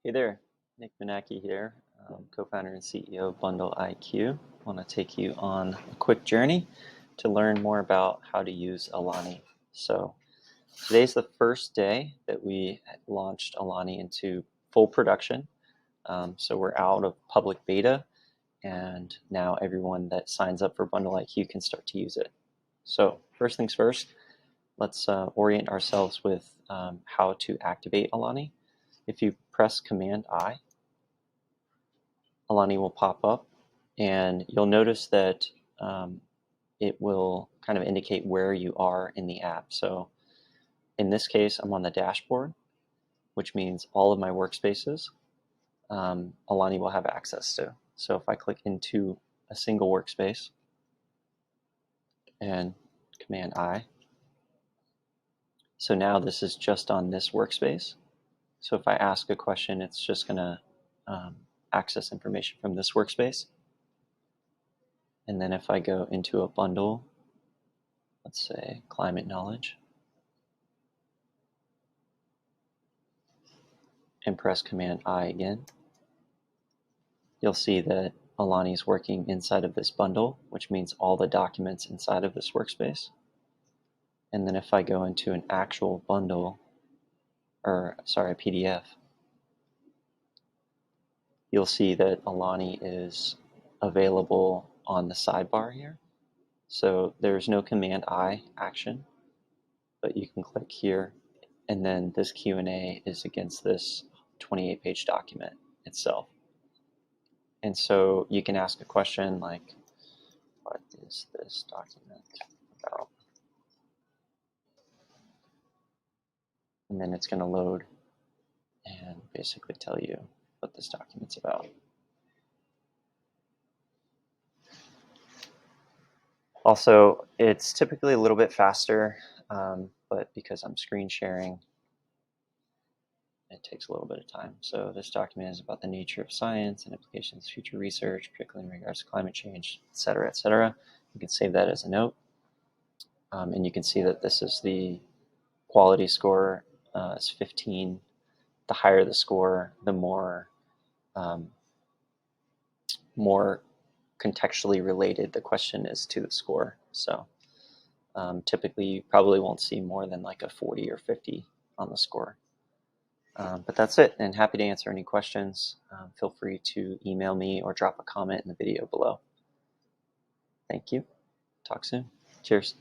Hey there, Nick Manaki here, co-founder and CEO of bundleIQ. I want to take you on a quick journey to learn more about how to use ALANI. So today's the first day that we launched ALANI into full production. So we're out of public beta, and now everyone that signs up for bundleIQ can start to use it. So first things first, let's orient ourselves with how to activate ALANI. If you press Command-I, ALANI will pop up, and you'll notice that it will kind of indicate where you are in the app. So in this case, I'm on the dashboard, which means all of my workspaces ALANI will have access to. So if I click into a single workspace and Command-I, so now this is just on this workspace. So if I ask a question, it's just going to access information from this workspace. And then if I go into a bundle, let's say climate knowledge, and press Command-I again, you'll see that ALANI is working inside of this bundle, which means all the documents inside of this workspace. And then if I go into an actual bundle, or sorry, a PDF, you'll see that ALANI is available on the sidebar here. So there's no Command-I action, but you can click here, and then this Q&A is against this 28-page document itself. And so you can ask a question like, what is this document about? And then it's going to load and basically tell you what this document's about. Also, it's typically a little bit faster, but because I'm screen sharing, it takes a little bit of time. So this document is about the nature of science and implications of future research, particularly in regards to climate change, et cetera, et cetera. You can save that as a note. And you can see that this is the quality score. It's 15. The higher the score, the more contextually related the question is to the score. So typically you probably won't see more than like a 40 or 50 on the score. But that's it, and happy to answer any questions. Feel free to email me or drop a comment in the video below. Thank you. Talk soon. Cheers.